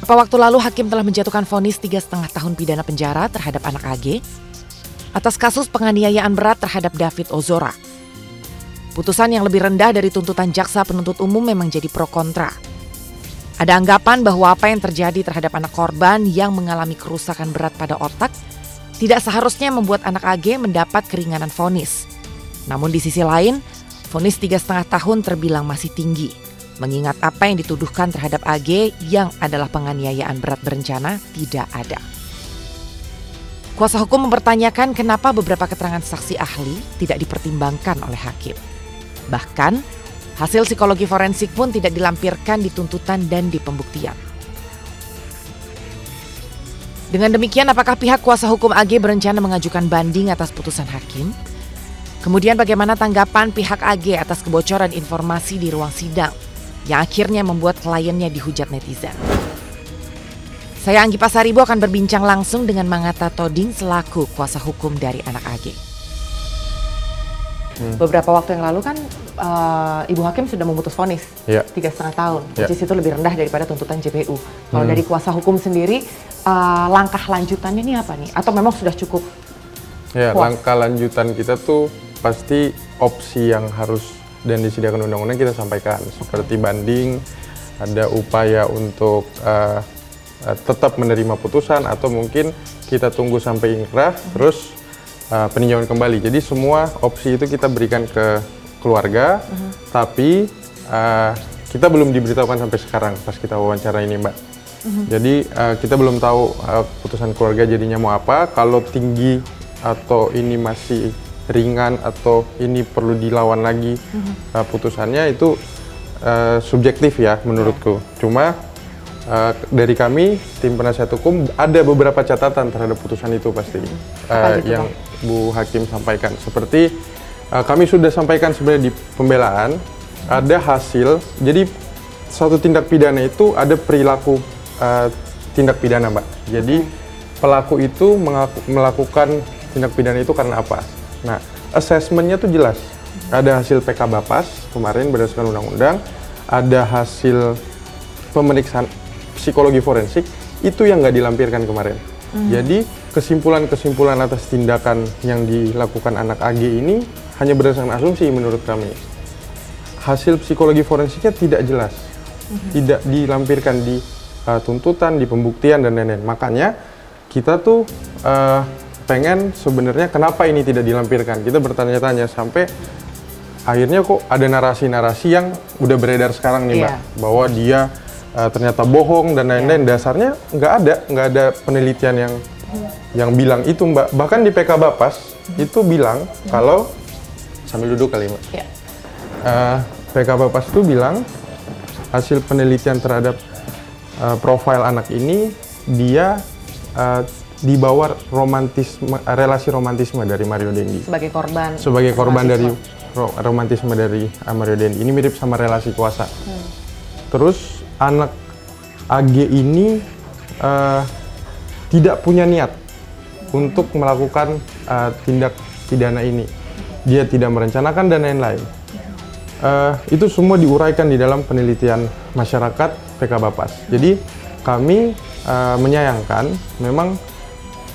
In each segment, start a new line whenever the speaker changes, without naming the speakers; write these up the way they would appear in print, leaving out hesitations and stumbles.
Beberapa waktu lalu hakim telah menjatuhkan vonis 3,5 tahun pidana penjara terhadap anak AG atas kasus penganiayaan berat terhadap David Ozora. Putusan yang lebih rendah dari tuntutan jaksa penuntut umum memang jadi pro kontra. Ada anggapan bahwa apa yang terjadi terhadap anak korban yang mengalami kerusakan berat pada otak tidak seharusnya membuat anak AG mendapat keringanan vonis. Namun di sisi lain, vonis 3,5 tahun terbilang masih tinggi. Mengingat apa yang dituduhkan terhadap AG yang adalah penganiayaan berat berencana tidak ada. Kuasa hukum mempertanyakan kenapa beberapa keterangan saksi ahli tidak dipertimbangkan oleh hakim. Bahkan, hasil psikologi forensik pun tidak dilampirkan di tuntutan dan di pembuktian. Dengan demikian, apakah pihak kuasa hukum AG berencana mengajukan banding atas putusan hakim? Kemudian bagaimana tanggapan pihak AG atas kebocoran informasi di ruang sidang yang akhirnya membuat kliennya dihujat netizen? Saya Anggi Pasaribo akan berbincang langsung dengan Mangatta Toding selaku kuasa hukum dari anak AG. Beberapa waktu yang lalu kan Ibu Hakim sudah memutus vonis 3,5 tahun, which is itu lebih rendah daripada tuntutan JPU. Kalau dari kuasa hukum sendiri, langkah lanjutannya ini apa nih? Atau memang sudah cukup puas?
Langkah lanjutan kita tuh pasti opsi yang harus dan disediakan undang-undang kita sampaikan, seperti banding, ada upaya untuk tetap menerima putusan atau mungkin kita tunggu sampai ingkrah terus peninjauan kembali. Jadi semua opsi itu kita berikan ke keluarga, tapi kita belum diberitahukan sampai sekarang pas kita wawancara ini, Mbak. Jadi kita belum tahu putusan keluarga jadinya mau apa, kalau tinggi atau ini masih ringan atau ini perlu dilawan lagi putusannya, itu subjektif ya menurutku. Cuma dari kami tim penasihat hukum ada beberapa catatan terhadap putusan itu pasti yang Bu Hakim sampaikan. Seperti kami sudah sampaikan sebenarnya di pembelaan, ada hasil, jadi suatu tindak pidana itu ada perilaku tindak pidana, Mbak. Jadi pelaku itu melakukan tindak pidana itu karena apa? Nah, assessment-nya tuh jelas. Ada hasil PK Bapas kemarin berdasarkan undang-undang, ada hasil pemeriksaan psikologi forensik, itu yang nggak dilampirkan kemarin. Jadi kesimpulan-kesimpulan atas tindakan yang dilakukan anak AG ini hanya berdasarkan asumsi menurut kami. Hasil psikologi forensiknya tidak jelas, tidak dilampirkan di tuntutan, di pembuktian dan lain-lain. Makanya kita tuh pengen sebenarnya kenapa ini tidak dilampirkan. Kita bertanya-tanya sampai akhirnya kok ada narasi-narasi yang udah beredar sekarang nih, Mbak, bahwa dia ternyata bohong dan lain-lain. Dasarnya nggak ada penelitian yang bilang itu, Mbak. Bahkan di PK Bapas itu bilang kalau sambil duduk kali, Mbak. PK Bapas itu bilang hasil penelitian terhadap profil anak ini dia di bawah relasi romantisme dari Mario Dendi. Sebagai korban dari romantisme dari Mario Dendi. Ini mirip sama relasi kuasa. Terus anak AG ini tidak punya niat untuk melakukan tindak pidana ini. Dia tidak merencanakan dan lain-lain. Itu semua diuraikan di dalam penelitian masyarakat PK Bapas. Jadi kami menyayangkan memang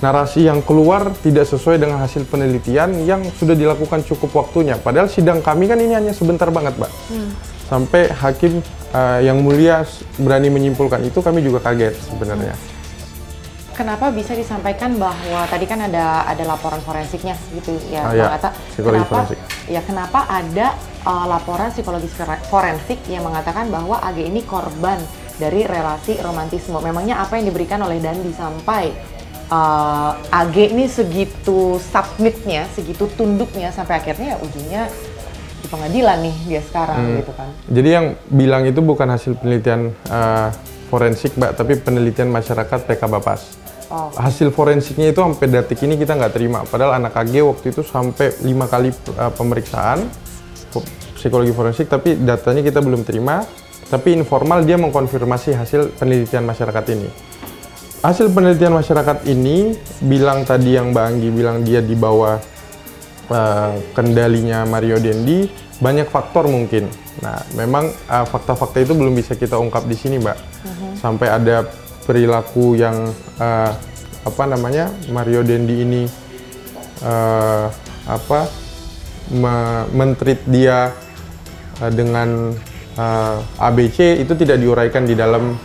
narasi yang keluar tidak sesuai dengan hasil penelitian yang sudah dilakukan cukup waktunya. Padahal sidang kami kan ini hanya sebentar banget, Mbak. Sampai hakim yang mulia berani menyimpulkan itu, kami juga kaget sebenarnya.
Kenapa bisa disampaikan bahwa tadi kan ada laporan forensiknya gitu ya, Mangatta? Kenapa ada laporan psikologi forensik yang mengatakan bahwa AG ini korban dari relasi romantisme? Memangnya apa yang diberikan oleh Dandi sampai AG ini segitu submitnya, segitu tunduknya sampai akhirnya ya ujungnya di pengadilan nih dia sekarang gitu kan?
Jadi yang bilang itu bukan hasil penelitian forensik, Mbak, tapi penelitian masyarakat PK Bapas. hasil forensiknya itu sampai detik ini kita nggak terima. Padahal anak AG waktu itu sampai 5 kali pemeriksaan psikologi forensik, tapi datanya kita belum terima. Tapi informal dia mengkonfirmasi hasil penelitian masyarakat ini. Hasil penelitian masyarakat ini bilang tadi yang Mbak Anggi bilang dia di bawah kendalinya Mario Dendi, banyak faktor mungkin. Nah, memang fakta-fakta itu belum bisa kita ungkap di sini, Mbak. Sampai ada perilaku yang Mario Dendi ini men-treat dia dengan ABC itu tidak diuraikan di dalam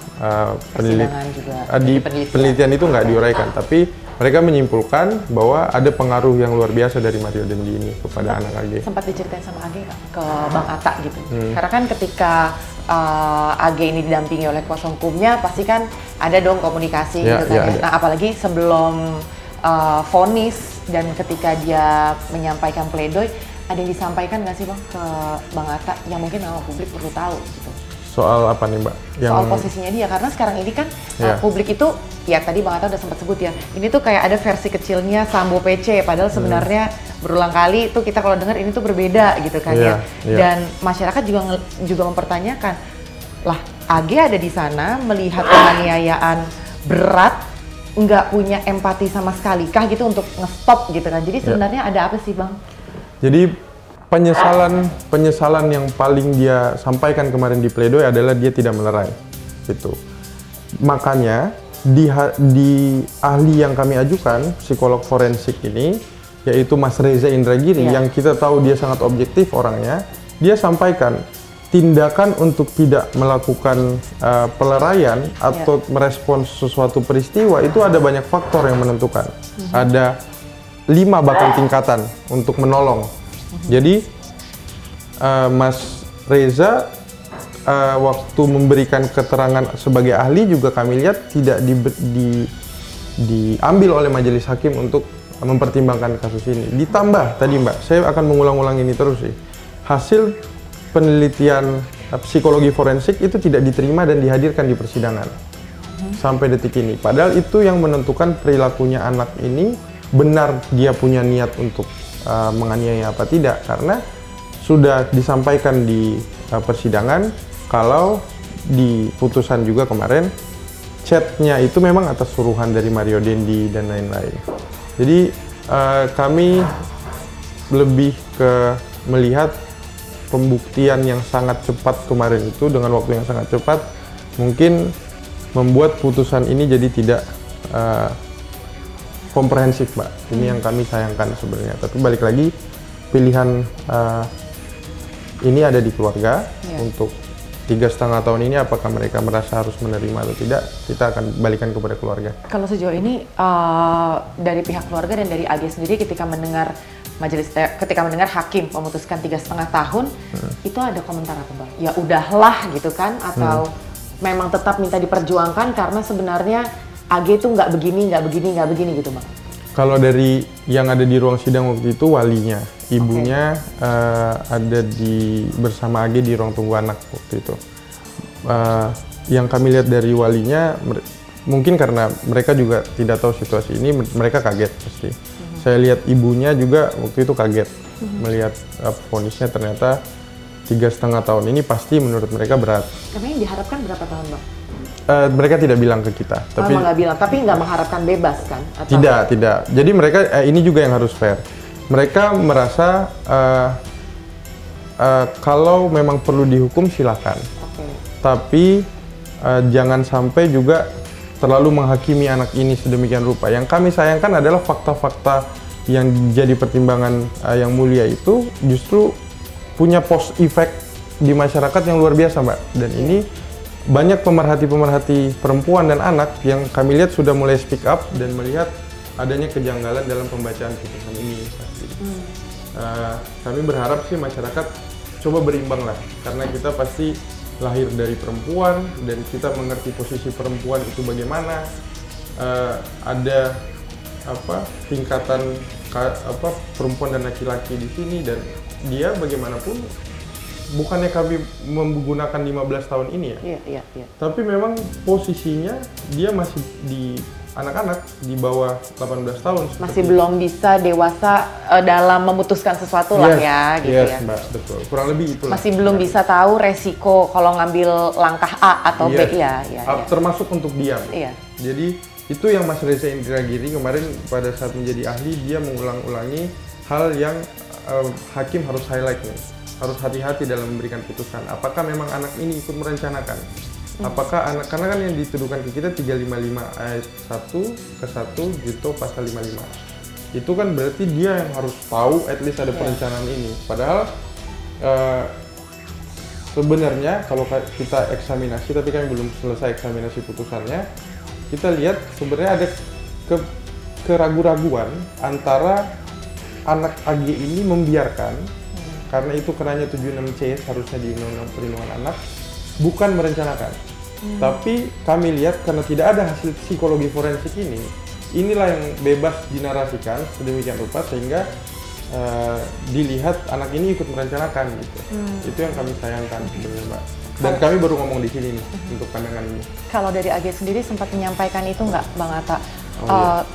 penelitian itu nggak diuraikan, tapi mereka menyimpulkan bahwa ada pengaruh yang luar biasa dari Mario Dendi ini kepada anak AG.
Sempat diceritain sama AG ke Bang Atta gitu. Karena kan ketika AG ini didampingi oleh kuasa hukumnya, pasti kan ada dong komunikasi gitu kan. Nah, apalagi sebelum vonis dan ketika dia menyampaikan pledoi, ada yang disampaikan nggak sih Bang ke Bang Atta yang mungkin nama publik perlu tahu gitu?
Soal apa nih Mbak?
Soal posisinya dia, karena sekarang ini kan publik itu, ya tadi Bang Atta udah sempat sebut ya, ini tuh kayak ada versi kecilnya Sambo PC, padahal sebenarnya berulang kali tuh kita kalau dengar ini tuh berbeda gitu kan ya. Dan masyarakat juga mempertanyakan, lah AG ada di sana melihat penganiayaan berat, nggak punya empati sama sekali kah gitu untuk nge-stop gitu kan. Jadi sebenarnya ada apa sih Bang? Jadi
penyesalan yang paling dia sampaikan kemarin di pledoi adalah dia tidak melerai gitu. Makanya di ahli yang kami ajukan, psikolog forensik ini, yaitu Mas Reza Indragiri, yang kita tahu dia sangat objektif orangnya, dia sampaikan tindakan untuk tidak melakukan peleraian atau merespons sesuatu peristiwa itu ada banyak faktor yang menentukan. Ada 5 bahkan tingkatan untuk menolong. Jadi Mas Reza waktu memberikan keterangan sebagai ahli juga kami lihat tidak diambil oleh majelis hakim untuk mempertimbangkan kasus ini. Ditambah tadi Mbak, saya akan mengulang-ulang ini terus sih. Hasil penelitian psikologi forensik itu tidak diterima dan dihadirkan di persidangan sampai detik ini. Padahal itu yang menentukan perilakunya anak ini, benar dia punya niat untuk menganiaya apa tidak, karena sudah disampaikan di persidangan kalau di putusan juga kemarin chatnya itu memang atas suruhan dari Mario Dendi dan lain-lain. Jadi kami lebih ke melihat pembuktian yang sangat cepat kemarin itu dengan waktu yang sangat cepat mungkin membuat putusan ini jadi tidak komprehensif, Mbak. Ini yang kami sayangkan sebenarnya. Tapi balik lagi, pilihan ini ada di keluarga untuk 3,5 tahun ini. Apakah mereka merasa harus menerima atau tidak, kita akan balikan kepada keluarga.
Kalau sejauh ini dari pihak keluarga dan dari AG sendiri ketika mendengar ketika mendengar hakim memutuskan 3,5 tahun, itu ada komentar apa Bang? Ya udahlah gitu kan? Atau memang tetap minta diperjuangkan karena sebenarnya AG itu nggak begini gitu Bang?
Kalau dari yang ada di ruang sidang waktu itu walinya, ibunya ada bersama AG di ruang tunggu anak waktu itu. Yang kami lihat dari walinya, mungkin karena mereka juga tidak tahu situasi ini, mereka kaget pasti. Saya lihat ibunya juga waktu itu kaget melihat vonisnya ternyata 3,5 tahun ini pasti menurut mereka berat.
Karena yang diharapkan berapa tahun Bang?
Mereka tidak bilang ke kita,
tapi nggak bilang, tapi nggak mengharapkan bebas kan? Atau
tidak. Jadi mereka ini juga yang harus fair. Mereka merasa kalau memang perlu dihukum silakan, tapi jangan sampai juga terlalu menghakimi anak ini sedemikian rupa. Yang kami sayangkan adalah fakta-fakta yang jadi pertimbangan yang mulia itu justru punya post effect di masyarakat yang luar biasa, Mbak. Dan ini banyak pemerhati-pemerhati perempuan dan anak yang kami lihat sudah mulai speak up dan melihat adanya kejanggalan dalam pembacaan putusan ini. Kami berharap sih masyarakat coba berimbang lah, karena kita pasti lahir dari perempuan dan kita mengerti posisi perempuan itu bagaimana. Ada tingkatan perempuan dan laki-laki di sini, dan dia bagaimanapun bukannya kami menggunakan 15 tahun ini ya. Iya. Tapi memang posisinya dia masih di anak-anak di bawah 18 tahun.
Masih belum bisa dewasa dalam memutuskan sesuatu lah ya, gitu ya.
Mbak, betul. Kurang lebih itulah.
Masih belum bisa tahu resiko kalau ngambil langkah A atau B ya.
Termasuk untuk diam.
Iya.
Jadi itu yang Mas Reza Indragiri kemarin pada saat menjadi ahli, dia mengulang-ulangi hal yang hakim harus highlight nih. Harus hati-hati dalam memberikan putusan. Apakah memang anak ini ikut merencanakan? Apakah anak, karena kan yang dituduhkan ke kita 355 ayat 1 ke 1 Junto pasal 55. Itu kan berarti dia yang harus tahu at least ada perencanaan ini. Padahal sebenarnya kalau kita eksaminasi, tapi kan belum selesai eksaminasi putusannya, kita lihat sebenarnya ada keraguan-raguan antara anak AG ini membiarkan, karena itu kenanya 76C seharusnya di Undang-Undang Perlindungan Anak, bukan merencanakan. Tapi kami lihat karena tidak ada hasil psikologi forensik ini, inilah yang bebas dinarasikan sedemikian rupa sehingga dilihat anak ini ikut merencanakan gitu. Itu yang kami sayangkan sebenarnya, Mbak. Dan kami baru ngomong di sini nih untuk pandangan ini.
Kalau dari AG sendiri sempat menyampaikan itu nggak, Bang Atta?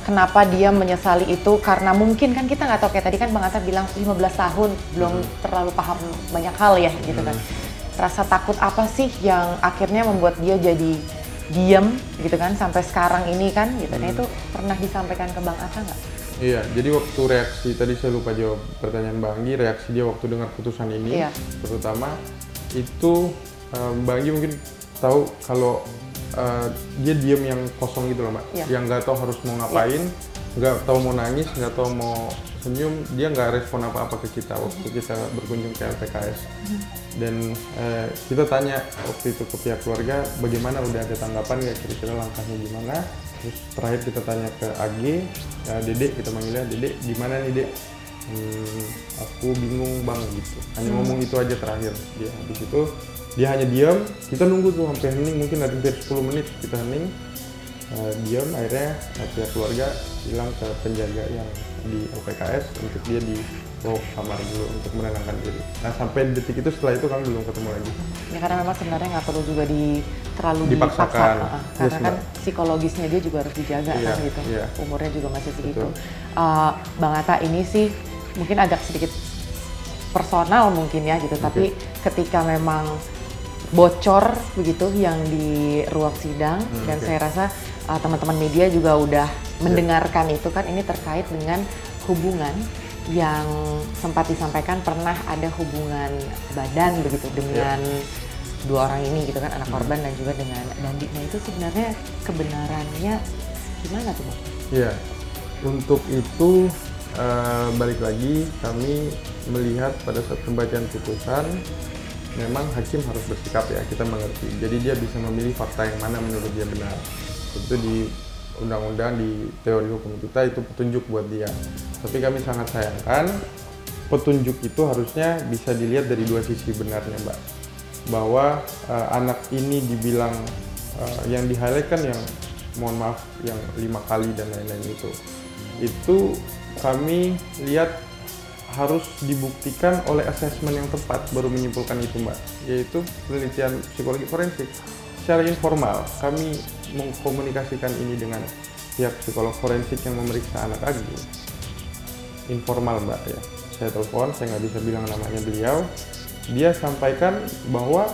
Kenapa dia menyesali itu? Karena mungkin kan kita nggak tahu, kayak tadi kan Bang Atta bilang 15 tahun belum terlalu paham banyak hal ya gitu kan. Rasa takut apa sih yang akhirnya membuat dia jadi diam gitu kan sampai sekarang ini kan gitu. Nah itu pernah disampaikan ke Bang Atta nggak?
Iya, jadi waktu reaksi, tadi saya lupa jawab pertanyaan Bang Anggi, reaksi dia waktu dengar putusan ini, terutama itu Bang Anggi mungkin tahu kalau dia diam yang kosong gitu loh, Mbak, yang nggak tahu harus mau ngapain, nggak tahu mau nangis, nggak tahu mau senyum, dia nggak respon apa-apa ke kita waktu kita berkunjung ke LPKS. Dan kita tanya waktu itu ke pihak keluarga, bagaimana, udah ada tanggapan nggak, kira-kira langkahnya gimana. Terus terakhir kita tanya ke AG, Dedek, kita manggilnya Dedek, gimana nih Dek? Aku bingung Bang gitu, hanya ngomong itu aja terakhir. Dia habis itu dia hanya diam, kita nunggu tuh sampai hening, mungkin ada hampir 10 menit kita hening, diam. Akhirnya pihak keluarga bilang ke penjaga yang di LPKS untuk dia dibawa ke kamar dulu untuk menenangkan diri. Nah sampai detik itu, setelah itu kami belum ketemu lagi. Ya
karena memang sebenarnya nggak perlu juga terlalu
dipaksakan.
Karena kan psikologisnya dia juga harus dijaga kan gitu. Umurnya juga masih segitu. Bang Atta, ini sih mungkin agak sedikit personal mungkin ya gitu, tapi ketika memang bocor begitu yang di ruang sidang, dan saya rasa teman-teman media juga udah mendengarkan itu kan, ini terkait dengan hubungan yang sempat disampaikan pernah ada hubungan badan begitu dengan dua orang ini gitu kan, anak korban dan juga dengan Dandi. Nah itu sebenarnya kebenarannya gimana tuh Bang?
Iya, untuk itu balik lagi kami melihat pada saat pembacaan putusan, memang hakim harus bersikap ya, kita mengerti. Jadi dia bisa memilih fakta yang mana menurut dia benar. Itu di undang-undang, di teori hukum kita itu petunjuk buat dia. Tapi kami sangat sayangkan petunjuk itu harusnya bisa dilihat dari dua sisi benarnya, Mbak. Bahwa anak ini dibilang yang di-highlight kan yang mohon maaf yang 5 kali dan lain-lain itu kami lihat harus dibuktikan oleh asesmen yang tepat baru menyimpulkan itu, Mbak, yaitu penelitian psikologi forensik. Secara informal kami mengkomunikasikan ini dengan pihak psikolog forensik yang memeriksa anak AG. Informal, Mbak, ya. Saya telepon, saya nggak bisa bilang namanya beliau. Dia sampaikan bahwa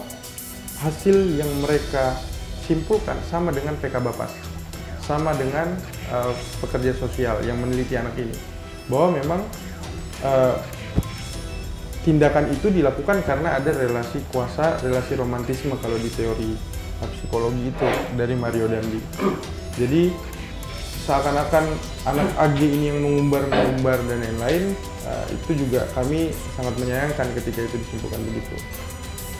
hasil yang mereka simpulkan sama dengan PK Bapas, sama dengan pekerja sosial yang meneliti anak ini, bahwa memang tindakan itu dilakukan karena ada relasi kuasa, relasi romantisme kalau di teori psikologi itu dari Mario Dandi. Jadi seakan-akan anak AG ini yang mengumbar dan lain-lain, itu juga kami sangat menyayangkan ketika itu disimpulkan begitu.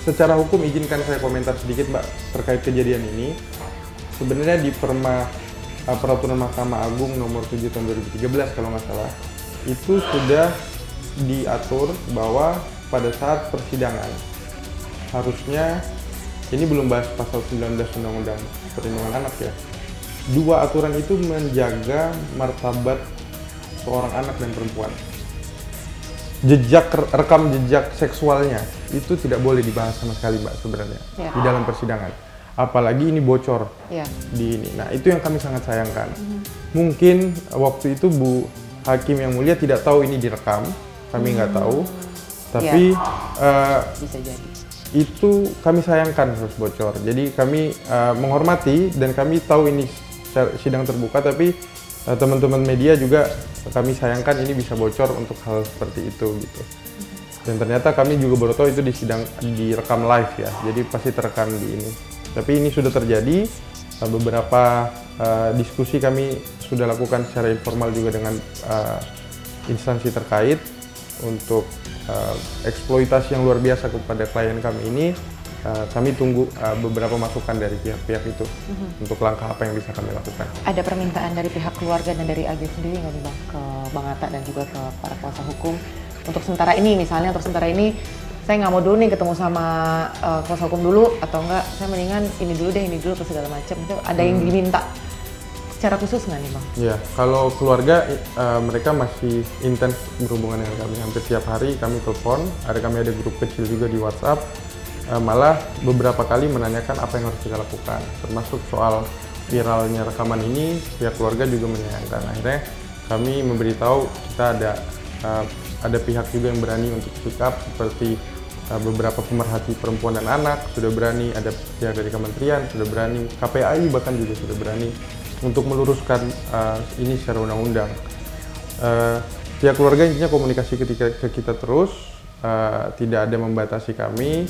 Secara hukum izinkan saya komentar sedikit, Mbak, terkait kejadian ini. Sebenarnya di Peraturan Mahkamah Agung nomor 7 tahun 2013 kalau nggak salah, itu sudah diatur bahwa pada saat persidangan harusnya, ini belum bahas pasal 19 Undang-Undang Perlindungan Anak ya, dua aturan itu menjaga martabat seorang anak dan perempuan. Rekam jejak seksualnya itu tidak boleh dibahas sama sekali, Mbak, sebenarnya di dalam persidangan. apalagi ini bocor di ini. Nah itu yang kami sangat sayangkan. Mungkin waktu itu Bu Hakim yang mulia tidak tahu ini direkam, kami nggak tahu, tapi
bisa jadi.
Itu kami sayangkan harus bocor. Jadi kami menghormati dan kami tahu ini sidang terbuka, tapi teman-teman media juga kami sayangkan ini bisa bocor untuk hal seperti itu gitu. Dan ternyata kami juga baru tahu itu direkam live ya, jadi pasti terekam di ini. Tapi ini sudah terjadi, beberapa diskusi kami sudah lakukan secara informal juga dengan instansi terkait untuk eksploitasi yang luar biasa kepada klien kami ini. Kami tunggu beberapa masukan dari pihak-pihak itu untuk langkah apa yang bisa kami lakukan. Ada
permintaan dari pihak keluarga dan dari AG sendiri nggak nih Bang, ke Bang Atta dan juga ke para kuasa hukum untuk sementara ini, misalnya untuk sementara ini saya nggak mau dulu nih ketemu sama kuasa hukum dulu, atau enggak saya mendingan ini dulu ke segala macam, itu ada yang diminta secara khusus nggak nih Bang?
Iya, kalau keluarga mereka masih intens berhubungan dengan kami, hampir tiap hari kami telepon, kami ada grup kecil juga di WhatsApp, malah beberapa kali menanyakan apa yang harus kita lakukan, termasuk soal viralnya rekaman ini, pihak keluarga juga menyayangkan. Akhirnya kami memberitahu kita ada pihak juga yang berani untuk speak up, seperti beberapa pemerhati perempuan dan anak sudah berani, ada pihak dari kementerian sudah berani, KPAI bahkan juga sudah berani untuk meluruskan ini secara undang-undang. Pihak keluarga intinya komunikasi ke kita terus, tidak ada membatasi kami,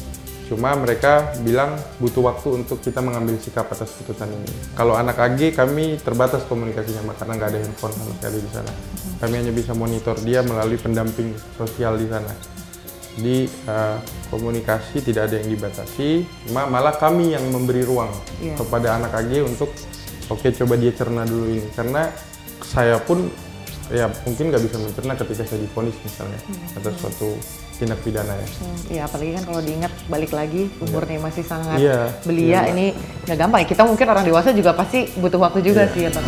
cuma mereka bilang butuh waktu untuk kita mengambil sikap atas putusan ini. Kalau anak AG kami terbatas komunikasinya karena nggak ada handphone sama sekali di sana. Kami hanya bisa monitor dia melalui pendamping sosial di sana. Di komunikasi tidak ada yang dibatasi, malah kami yang memberi ruang kepada anak AG untuk oke, coba dia cerna dulu ini, karena saya pun ya mungkin nggak bisa mencerna ketika saya divonis misalnya atas suatu tindak pidana ya.
Iya, apalagi kan kalau diingat balik lagi umurnya masih sangat belia, ini nggak gampang ya. Kita mungkin orang dewasa juga pasti butuh waktu juga sih ya Bang.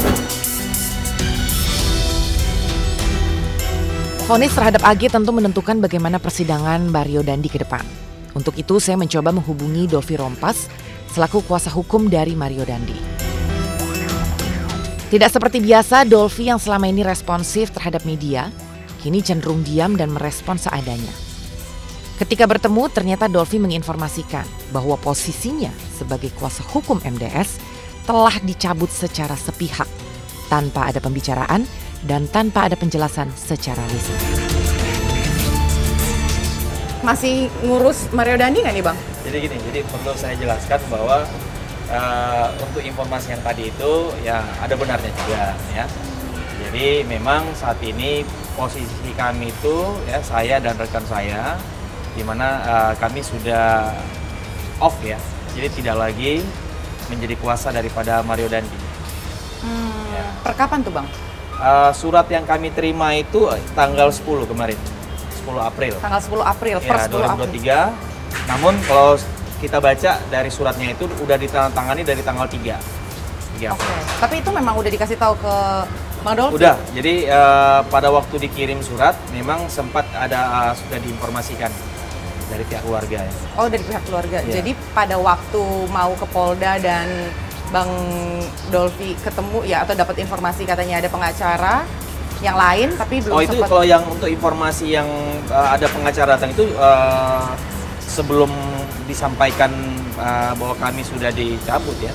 Vonis terhadap AG tentu menentukan bagaimana persidangan Mario Dandi ke depan. Untuk itu saya mencoba menghubungi Dolvi Rompas selaku kuasa hukum dari Mario Dandi. Tidak seperti biasa, Dolvi yang selama ini responsif terhadap media, kini cenderung diam dan merespon seadanya. Ketika bertemu, ternyata Dolvi menginformasikan bahwa posisinya sebagai kuasa hukum MDS telah dicabut secara sepihak, tanpa ada pembicaraan dan tanpa ada penjelasan secara lisan.
Masih ngurus Mario Dandi nggak nih Bang?
Jadi perlu saya jelaskan bahwa untuk informasi yang tadi itu ya ada benarnya juga ya. Jadi memang saat ini posisi kami itu ya, saya dan rekan saya, di mana kami sudah off ya, jadi tidak lagi menjadi kuasa daripada Mario Dandi.
Ya. Per kapan tuh Bang?
Surat yang kami terima itu tanggal 10 kemarin, 10 April.
Tanggal 10 April, per
ya,
10
2023.
April.
Namun kalau kita baca dari suratnya itu udah ditandatangani dari tanggal 3 April.
Oke. Tapi itu memang udah dikasih tahu ke Bang Dolvi?
Udah, jadi pada waktu dikirim surat memang sempat ada sudah diinformasikan dari pihak keluarga ya.
Oh, dari pihak keluarga.
Yeah.
Jadi pada waktu mau ke Polda dan Bang Dolvi ketemu ya, atau dapat informasi katanya ada pengacara yang lain tapi belum
sempat. Oh, itu kalau yang untuk informasi yang ada pengacara datang itu sebelum disampaikan bahwa kami sudah dicabut ya.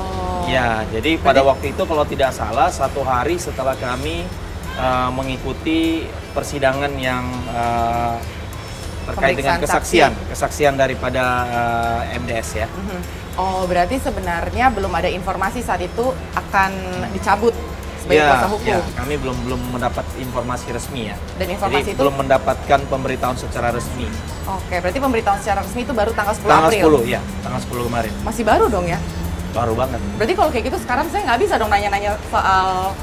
Oh.
Ya, jadi pada waktu itu kalau tidak salah 1 hari setelah kami mengikuti persidangan yang terkait dengan kesaksian daripada MDS ya.
Oh, berarti sebenarnya belum ada informasi saat itu akan dicabut sebagai kuasa hukum.
Ya, kami belum mendapat informasi resmi ya.
Dan informasi
jadi
itu
belum mendapatkan pemberitahuan secara resmi.
Oke, berarti pemberitahuan secara resmi itu baru tanggal 10
April.
April.
Tanggal 10 ya, tanggal 10 kemarin.
Masih baru dong ya?
Baru banget.
Berarti kalau kayak gitu sekarang saya nggak bisa dong nanya-nanya soal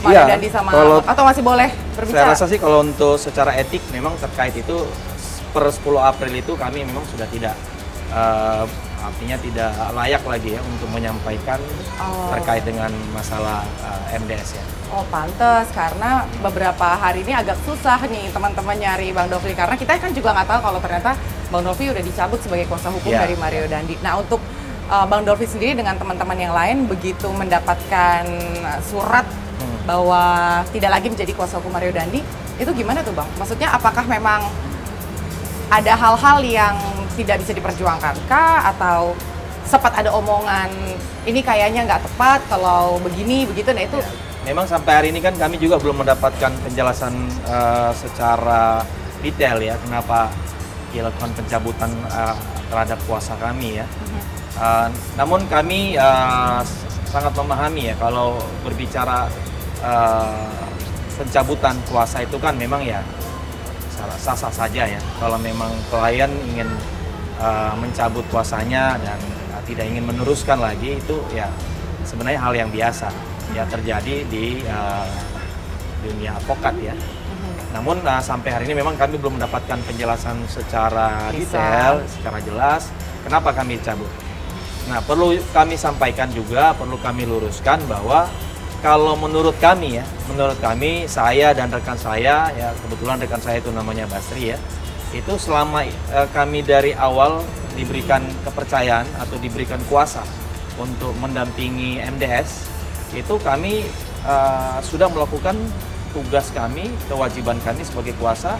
Mario Dandi sama atau masih boleh berbicara?
Saya rasa sih kalau untuk secara etik memang terkait itu per 10 April itu kami memang sudah tidak artinya tidak layak lagi ya untuk menyampaikan terkait dengan masalah MDS ya.
Oh, pantes, karena beberapa hari ini agak susah nih teman-teman nyari Bang Dolvi, karena kita kan juga nggak tahu kalau ternyata Bang Dolvi udah dicabut sebagai kuasa hukum dari Mario Dandi. Nah, untuk
Bang Dolfi sendiri dengan teman-teman yang lain begitu mendapatkan surat bahwa tidak lagi menjadi kuasa hukum Mario Dandi, itu gimana tuh Bang? Maksudnya apakah memang ada hal-hal yang tidak bisa diperjuangkan kah? Atau sempat ada omongan ini kayaknya nggak tepat kalau begini, begitu, nah itu?
Memang sampai hari ini kan kami juga belum mendapatkan penjelasan secara detail ya, kenapa dilakukan pencabutan terhadap kuasa kami ya. Namun kami sangat memahami ya kalau berbicara pencabutan kuasa itu kan memang ya sah-sah saja ya. Kalau memang klien ingin mencabut kuasanya dan tidak ingin meneruskan lagi, itu ya sebenarnya hal yang biasa ya terjadi di dunia advokat ya. Namun sampai hari ini memang kami belum mendapatkan penjelasan secara detail, secara jelas kenapa kami dicabut. Nah, perlu kami sampaikan juga, perlu kami luruskan bahwa kalau menurut kami ya, menurut kami, saya dan rekan saya, ya kebetulan rekan saya itu namanya Basri ya, itu selama kami dari awal diberikan kepercayaan atau diberikan kuasa untuk mendampingi MDS, itu kami sudah melakukan tugas kami, kewajiban kami sebagai kuasa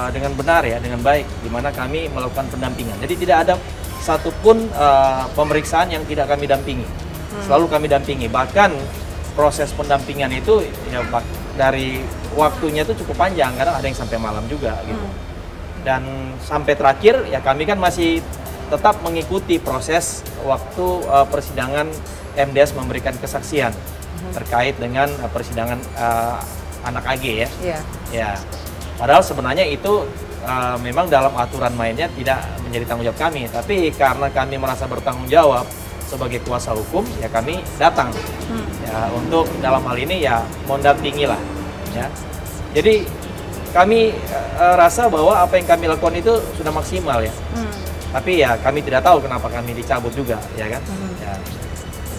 dengan benar ya, dengan baik, di mana kami melakukan pendampingan. Jadi tidak ada satupun pemeriksaan yang tidak kami dampingi, selalu kami dampingi. Bahkan proses pendampingan itu ya dari waktunya itu cukup panjang, karena ada yang sampai malam juga gitu. Dan sampai terakhir ya kami kan masih tetap mengikuti proses waktu persidangan MDS memberikan kesaksian terkait dengan persidangan anak AG ya. Ya. Padahal sebenarnya itu memang dalam aturan mainnya tidak menjadi tanggung jawab kami, tapi karena kami merasa bertanggung jawab sebagai kuasa hukum, ya kami datang ya untuk dalam hal ini ya mendampingi lah ya. Jadi kami rasa bahwa apa yang kami lakukan itu sudah maksimal ya. Tapi ya kami tidak tahu kenapa kami dicabut juga ya kan. Ya.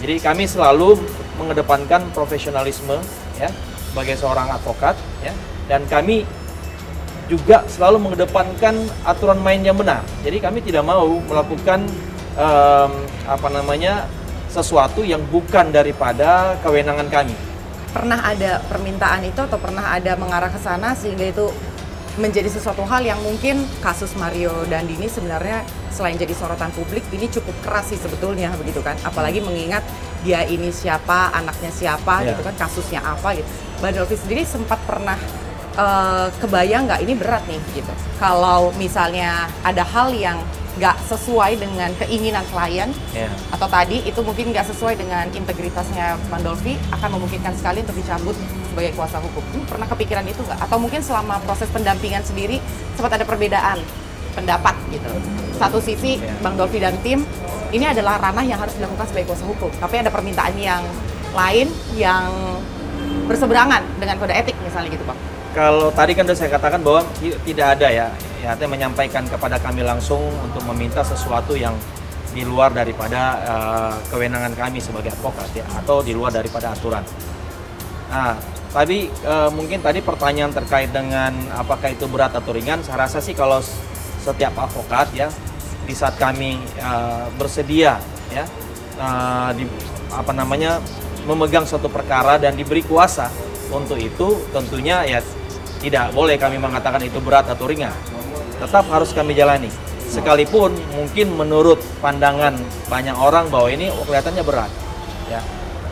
Jadi kami selalu mengedepankan profesionalisme ya sebagai seorang advokat ya, dan kami juga selalu mengedepankan aturan main yang benar. Jadi kami tidak mau melakukan sesuatu yang bukan daripada kewenangan kami.
Pernah ada permintaan itu atau pernah ada mengarah ke sana sehingga itu menjadi sesuatu hal yang mungkin kasus Mario Dandi ini sebenarnya selain jadi sorotan publik ini cukup keras sih sebetulnya begitu kan, apalagi mengingat dia ini siapa, anaknya siapa gitu kan, kasusnya apa gitu. Bang Dolfi sendiri sempat pernah kebayang nggak ini berat nih gitu, kalau misalnya ada hal yang nggak sesuai dengan keinginan klien atau tadi itu mungkin nggak sesuai dengan integritasnya Bang Dolfi, akan memungkinkan sekali untuk dicabut sebagai kuasa hukum. Pernah kepikiran itu nggak? Atau mungkin selama proses pendampingan sendiri sempat ada perbedaan pendapat gitu. Satu sisi Bang Dolfi dan tim ini adalah ranah yang harus dilakukan sebagai kuasa hukum, tapi ada permintaan yang lain yang berseberangan dengan kode etik misalnya gitu Bang.
Kalau tadi kan sudah saya katakan bahwa tidak ada ya artinya menyampaikan kepada kami langsung untuk meminta sesuatu yang di luar daripada kewenangan kami sebagai advokat ya, atau di luar daripada aturan. Nah, tadi mungkin tadi pertanyaan terkait dengan apakah itu berat atau ringan, saya rasa sih kalau setiap advokat ya di saat kami bersedia ya memegang suatu perkara dan diberi kuasa untuk itu, tentunya ya tidak boleh kami mengatakan itu berat atau ringan. Tetap harus kami jalani. Sekalipun mungkin menurut pandangan banyak orang bahwa ini kelihatannya berat. Ya,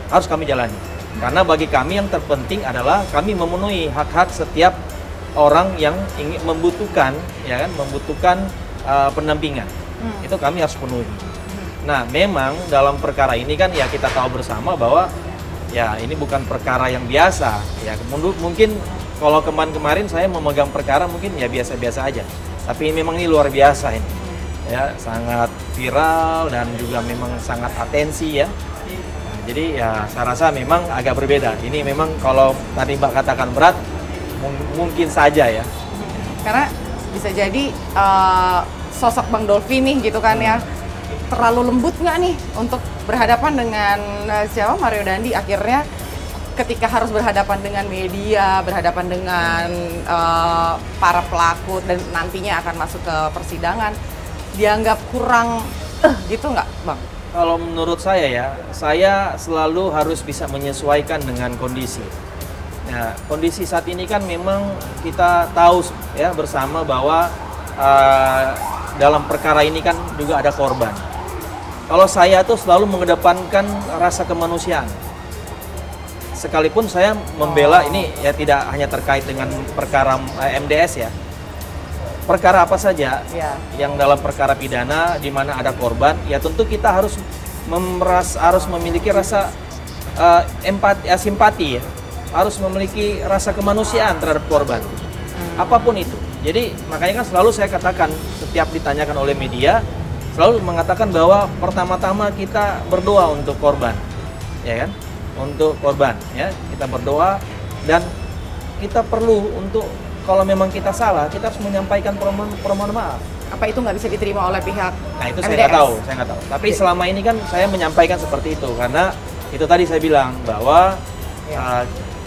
harus kami jalani. Karena bagi kami yang terpenting adalah kami memenuhi hak-hak setiap orang yang ingin membutuhkan pendampingan. Itu kami harus penuhi. Nah, memang dalam perkara ini kan ya kita tahu bersama bahwa ya ini bukan perkara yang biasa ya. Mungkin kalau kemarin saya memegang perkara mungkin ya biasa-biasa aja, tapi memang ini luar biasa ini ya, sangat viral dan juga memang sangat atensi ya. Nah, jadi ya saya rasa memang agak berbeda. Ini memang kalau tadi Mbak katakan berat, mungkin saja ya,
karena bisa jadi sosok Bang Dolfi nih gitu kan ya, terlalu lembut nggak nih untuk berhadapan dengan siapa Mario Dandi. Akhirnya ketika harus berhadapan dengan media, berhadapan dengan para pelaku dan nantinya akan masuk ke persidangan, dianggap kurang gitu nggak Bang?
Kalau menurut saya ya, saya selalu harus bisa menyesuaikan dengan kondisi. Nah, kondisi saat ini kan memang kita tahu ya bersama bahwa dalam perkara ini kan juga ada korban. Kalau saya tuh selalu mengedepankan rasa kemanusiaan. Sekalipun saya membela ini ya tidak hanya terkait dengan perkara MDS ya. Perkara apa saja yang dalam perkara pidana di mana ada korban, ya tentu kita harus memiliki rasa empati, simpati ya, harus memiliki rasa kemanusiaan terhadap korban, apapun itu. Jadi makanya kan selalu saya katakan setiap ditanyakan oleh media, selalu mengatakan bahwa pertama-tama kita berdoa untuk korban, ya kan, untuk korban, ya kita berdoa dan kita perlu untuk kalau memang kita salah, kita harus menyampaikan permohonan maaf.
Apa itu nggak bisa diterima oleh pihak
Nah itu
MDS?
saya nggak tahu. Tapi selama ini kan saya menyampaikan seperti itu karena itu tadi saya bilang bahwa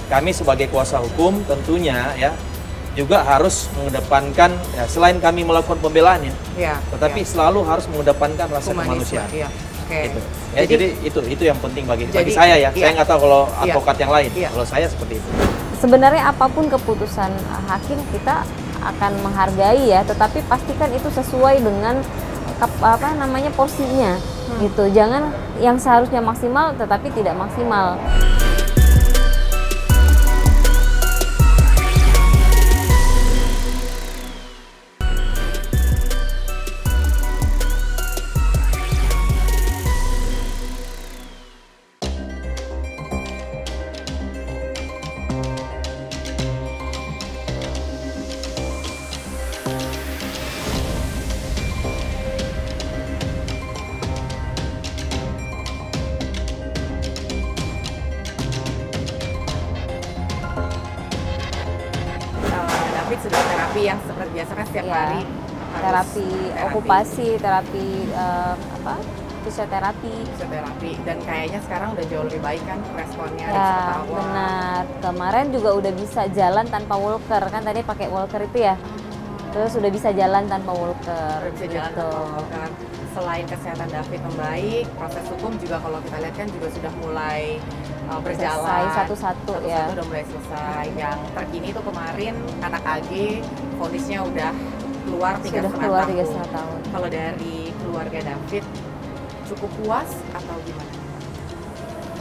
kami sebagai kuasa hukum tentunya ya juga harus mengedepankan ya, selain kami melakukan pembelaan ya, tetapi selalu harus mengedepankan rasa kemanusiaan.
Iya. Okay.
Gitu. Ya, jadi itu yang penting bagi saya ya. Saya nggak tahu kalau advokat yang lain. Kalau saya seperti itu.
Sebenarnya apapun keputusan hakim kita akan menghargai ya, tetapi pastikan itu sesuai dengan posisinya gitu. Jangan yang seharusnya maksimal tetapi tidak maksimal.
David sudah terapi yang seperti biasa kan setiap hari
terapi okupasi, terapi fisioterapi,
dan kayaknya sekarang udah jauh lebih baik kan responnya.
Ya benar, kemarin juga udah bisa jalan tanpa walker kan, tadi pakai walker itu ya, terus udah bisa jalan tanpa walker.
Selain kesehatan David membaik, proses hukum juga kalau kita lihat kan juga sudah mulai berjalan.
Selesai satu-satu ya.
Udah mulai selesai. Yang terkini itu kemarin anak AG vonisnya udah keluar 3,5 tahun. Kalau dari keluarga David cukup puas atau gimana?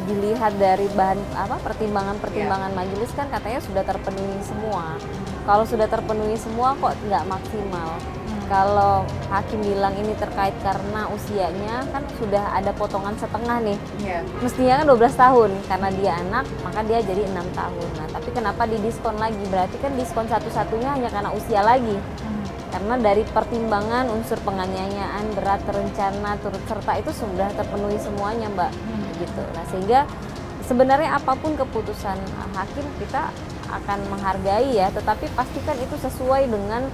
Dilihat dari bahan pertimbangan majelis kan katanya sudah terpenuhi semua. Kalau sudah terpenuhi semua kok nggak maksimal. Kalau hakim bilang ini terkait karena usianya kan sudah ada potongan setengah nih. Mestinya kan 12 tahun, karena dia anak maka dia jadi 6 tahun. Nah tapi kenapa didiskon lagi? Berarti kan diskon satu-satunya hanya karena usia lagi. Karena dari pertimbangan unsur penganiayaan berat, terencana, turut serta itu sudah terpenuhi semuanya Mbak. Gitu. Nah sehingga sebenarnya apapun keputusan hakim kita akan menghargai ya, tetapi pastikan itu sesuai dengan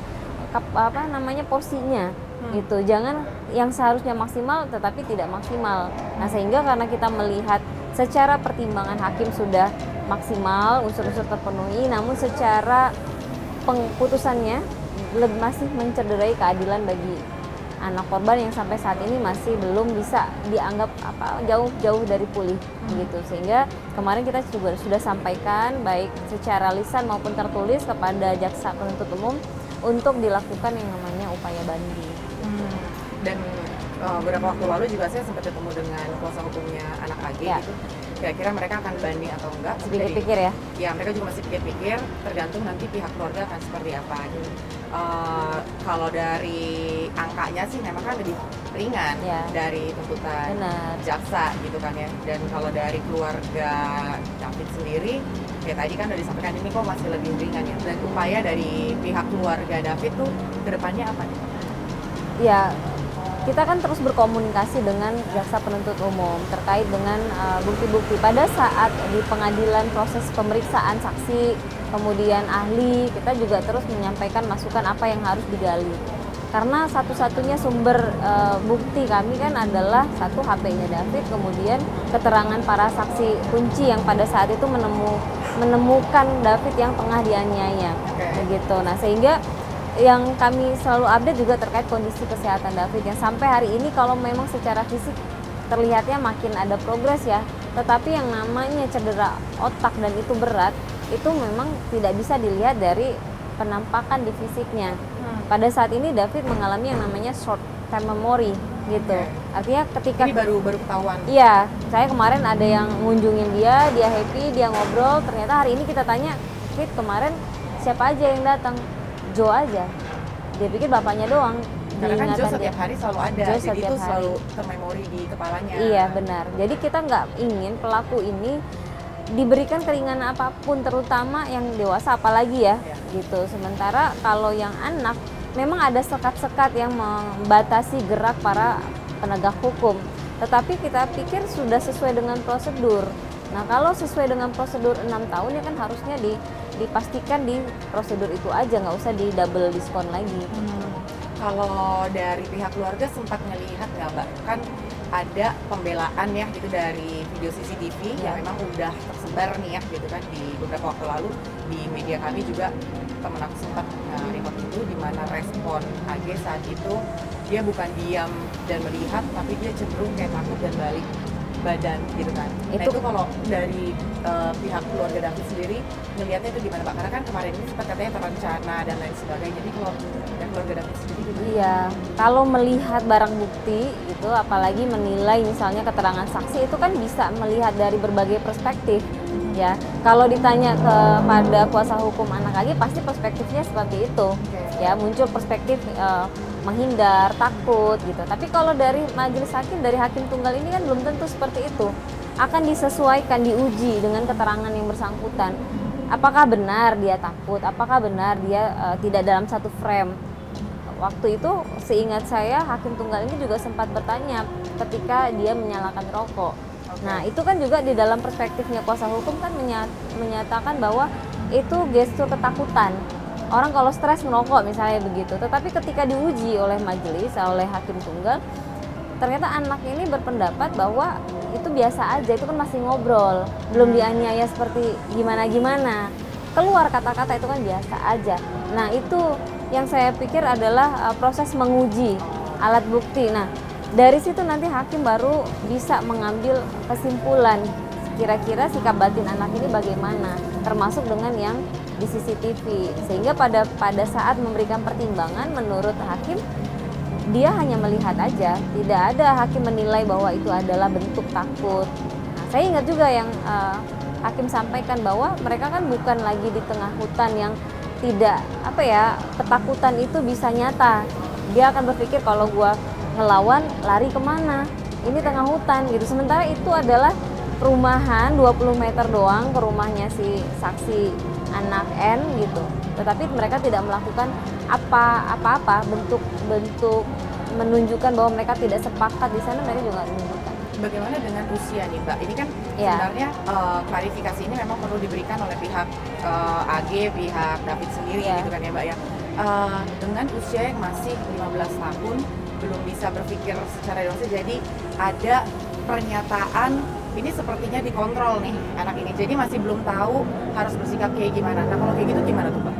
posisinya gitu. Jangan yang seharusnya maksimal tetapi tidak maksimal. Nah sehingga karena kita melihat secara pertimbangan hakim sudah maksimal, unsur-unsur terpenuhi, namun secara putusannya masih mencederai keadilan bagi anak korban yang sampai saat ini masih belum bisa dianggap jauh dari pulih gitu. Sehingga kemarin kita juga sudah sampaikan baik secara lisan maupun tertulis kepada jaksa penuntut umum untuk dilakukan yang namanya upaya banding.
Dan beberapa waktu lalu juga saya sempat ketemu dengan kuasa hukumnya anak AG gitu. Kira-kira mereka akan banding atau enggak?
Pikir-pikir ya?
Ya mereka juga masih pikir-pikir, tergantung nanti pihak keluarga akan seperti apa. Kalau dari angkanya sih memang kan lebih ringan dari tuntutan jaksa gitu kan ya. Dan kalau dari keluarga David sendiri, ya tadi kan udah disampaikan ini kok masih lebih ringan ya. Dan upaya dari pihak keluarga David tuh kedepannya apa nih?
Ya, kita kan terus berkomunikasi dengan jaksa penuntut umum terkait dengan bukti-bukti pada saat di pengadilan proses pemeriksaan saksi, kemudian ahli, kita juga terus menyampaikan masukan apa yang harus digali. Karena satu-satunya sumber bukti kami kan adalah satu HP-nya David, kemudian keterangan para saksi kunci yang pada saat itu menemukan David yang tengah dianiaya, begitu. Nah sehingga yang kami selalu update juga terkait kondisi kesehatan David yang sampai hari ini kalau memang secara fisik terlihatnya makin ada progres ya. Tetapi yang namanya cedera otak dan itu berat, itu memang tidak bisa dilihat dari penampakan di fisiknya. Pada saat ini David mengalami yang namanya short term memory gitu. Artinya ketika
ini baru ketahuan.
Iya, saya kemarin ada yang ngunjungin dia happy, dia ngobrol, ternyata hari ini kita tanya, Fit kemarin siapa aja yang datang? Joe aja. Dia pikir bapaknya doang.
Karena kan Joe setiap hari selalu ada,
Joe
jadi itu
hari
selalu termemori di kepalanya.
Iya benar. Jadi kita nggak ingin pelaku ini diberikan keringanan apapun, terutama yang dewasa apalagi ya, gitu. Sementara kalau yang anak memang ada sekat-sekat yang membatasi gerak para penegak hukum. Tetapi kita pikir sudah sesuai dengan prosedur. Nah kalau sesuai dengan prosedur 6 tahun ya kan harusnya dipastikan di prosedur itu aja, nggak usah di double diskon lagi.
Kalau dari pihak keluarga sempat melihat nggak Mbak? Kan ada pembelaan ya gitu dari video CCTV yang memang udah tersebar nih ya gitu kan di beberapa waktu lalu di media kami juga, temen aku sempat report itu, di mana respon AG saat itu dia bukan diam dan melihat, tapi dia cenderung kayak takut dan balik badan gitu kan. Nah itu kalau dari pihak keluarga David sendiri melihatnya itu gimana Pak? Karena kan kemarin ini sempat katanya terencana dan lain sebagainya. Jadi kalau dari keluarga David sendiri gimana?
Iya, kalau melihat barang bukti itu, apalagi menilai misalnya keterangan saksi, itu kan bisa melihat dari berbagai perspektif. Ya, kalau ditanya kepada kuasa hukum anak lagi pasti perspektifnya seperti itu. Ya, muncul perspektif menghindar, takut gitu. Tapi kalau dari majelis hakim, dari hakim tunggal ini kan belum tentu seperti itu. Akan disesuaikan, diuji dengan keterangan yang bersangkutan. Apakah benar dia takut? Apakah benar dia tidak dalam satu frame? Waktu itu seingat saya hakim tunggal ini juga sempat bertanya ketika dia menyalakan rokok. Nah itu kan juga di dalam perspektifnya kuasa hukum kan menyatakan bahwa itu gestur ketakutan. Orang kalau stres merokok misalnya begitu, tetapi ketika diuji oleh majelis, oleh hakim tunggal, ternyata anak ini berpendapat bahwa itu biasa aja, itu kan masih ngobrol, belum dianiaya seperti gimana-gimana. Keluar kata-kata itu kan biasa aja. Nah itu yang saya pikir adalah proses menguji alat bukti. Nah dari situ nanti hakim baru bisa mengambil kesimpulan kira-kira sikap batin anak ini bagaimana, termasuk dengan yang di CCTV, sehingga pada saat memberikan pertimbangan menurut hakim dia hanya melihat aja, tidak ada hakim menilai bahwa itu adalah bentuk takut. Nah, saya ingat juga yang hakim sampaikan bahwa mereka kan bukan lagi di tengah hutan yang tidak ketakutan itu bisa nyata. Dia akan berpikir kalau gua ngelawan lari kemana, ini tengah hutan gitu. Sementara itu adalah perumahan 20 meter doang ke rumahnya si saksi anak N gitu. Tetapi mereka tidak melakukan apa-apa bentuk menunjukkan bahwa mereka tidak sepakat di sana, mereka juga menunjukkan.
Bagaimana dengan usia nih Mbak? Ini kan sebenarnya klarifikasi ini memang perlu diberikan oleh pihak AG, pihak David sendiri gitu kan ya Mbak ya. Dengan usia yang masih 15 tahun, belum bisa berpikir secara dewasa, jadi ada pernyataan ini sepertinya dikontrol nih anak ini, jadi masih belum tahu harus bersikap kayak gimana. Nah kalau kayak gitu gimana tuh Mbak?